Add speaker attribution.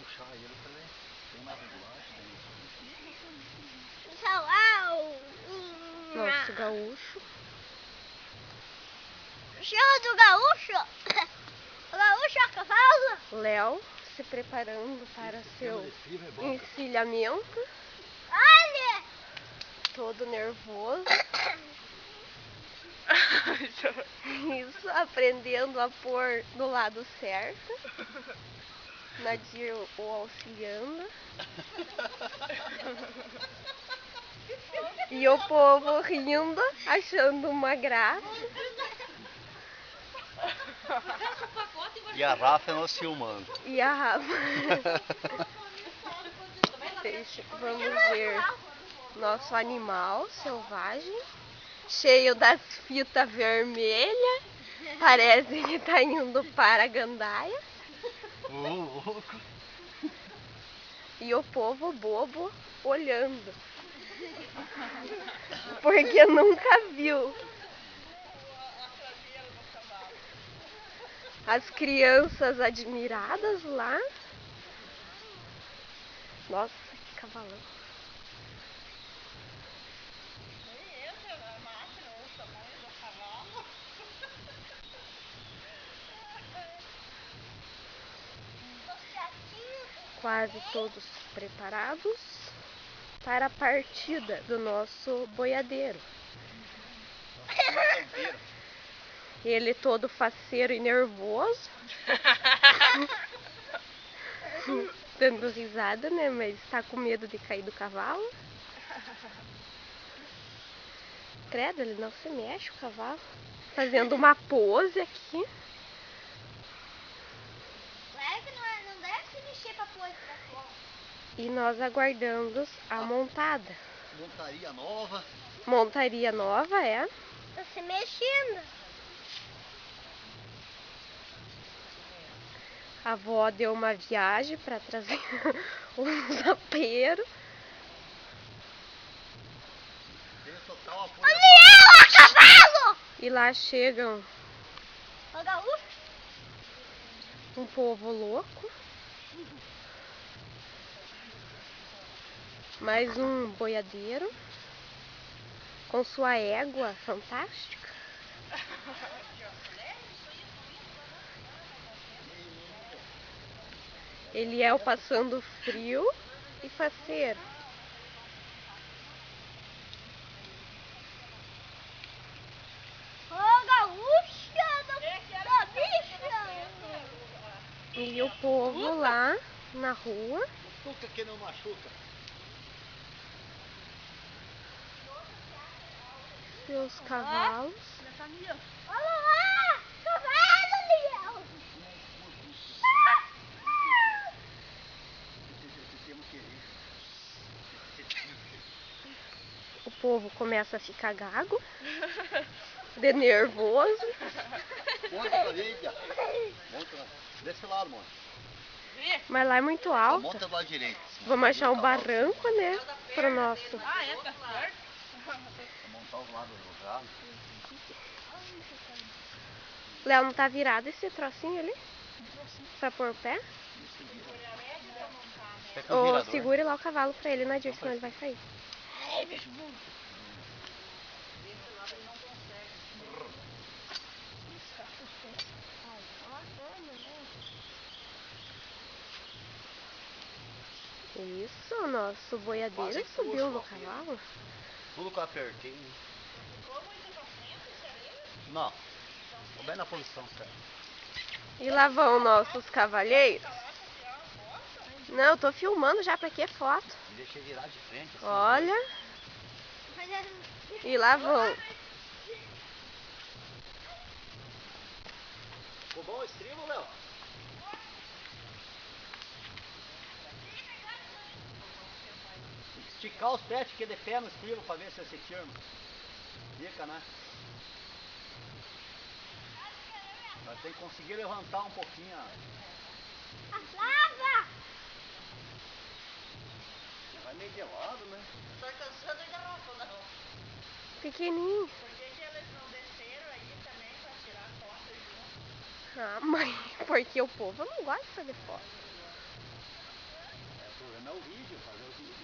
Speaker 1: puxar ele também. Tem mais regulagem,
Speaker 2: Nosso gaúcho.
Speaker 3: Chama do gaúcho. O gaúcho a cavalo.
Speaker 2: Léo se preparando para seu encilhamento.
Speaker 3: Olha!
Speaker 2: Todo nervoso. Isso, aprendendo a pôr do lado certo. Nadir o auxiliando. E o povo rindo, achando uma graça.
Speaker 1: E a Rafa nos filmando.
Speaker 2: E a Rafa. Vamos ver nosso animal selvagem, cheio das fitas vermelhas. Parece que tá indo para a gandaia.
Speaker 1: Louco.
Speaker 2: E o povo bobo olhando. Porque nunca viu. As crianças admiradas lá. Nossa, que cavalão. Quase todos preparados para a partida do nosso boiadeiro. Ele todo faceiro e nervoso. Dando risada, né? Mas está com medo de cair do cavalo. Credo, ele não se mexe, o cavalo. Fazendo uma pose aqui.
Speaker 3: Claro que não deve se mexer pra pôr pra fora.
Speaker 2: E nós aguardamos a montada.
Speaker 1: Montaria nova.
Speaker 2: Montaria nova, é.
Speaker 3: Tá se mexendo.
Speaker 2: A avó deu uma viagem para trazer uns aperos.
Speaker 3: Olha a cavalo!
Speaker 2: E lá chegam
Speaker 3: O gaúcho.
Speaker 2: um povo louco. Mais um boiadeiro com sua égua fantástica. Ele é o passando frio e faceiro.
Speaker 3: O gaúcho da bicha.
Speaker 2: E o povo lá na rua.
Speaker 1: Machuca que não machuca.
Speaker 2: Seus cavalos.
Speaker 3: Olha lá! Cavalo, Leão!
Speaker 2: O povo começa a ficar gago, de nervoso.
Speaker 1: Monta pra direita. Monta desse lado, monta.
Speaker 2: Mas lá é muito alto.
Speaker 1: Monta do lado direito.
Speaker 2: Vamos achar um barranco, né? Pro nosso.
Speaker 4: Ah, é? Tá certo?
Speaker 1: Montar os lados do galo.
Speaker 2: Léo, não tá virado esse trocinho ali? Pra pôr o pé? Ou segure lá o cavalo pra ele, Nadir, senão ele vai sair. Isso, o nosso boiadeiro subiu no cavalo.
Speaker 1: Tudo que eu apertei. Não. Tô bem na posição certa.
Speaker 2: E lá vão nossos cavalheiros. Não, eu tô filmando já, pra que foto?
Speaker 1: Deixei virar de frente. Assim,
Speaker 2: Olha. E lá vão.
Speaker 1: Ficou bom o estribo, Léo? Esticar os pés, fiquei de pé no estribo pra ver se você firma. Fica, né? Mas tem que conseguir levantar um pouquinho.
Speaker 3: Lava!
Speaker 1: Vai meio de lado, né?
Speaker 4: Tô cansando ainda não.
Speaker 2: Pequenininho.
Speaker 4: Por que eles não desceram aí também pra tirar foto junto?
Speaker 2: Ah, mãe, porque o povo não gosta de foto.
Speaker 1: terminar o vídeo, fazer o vídeo.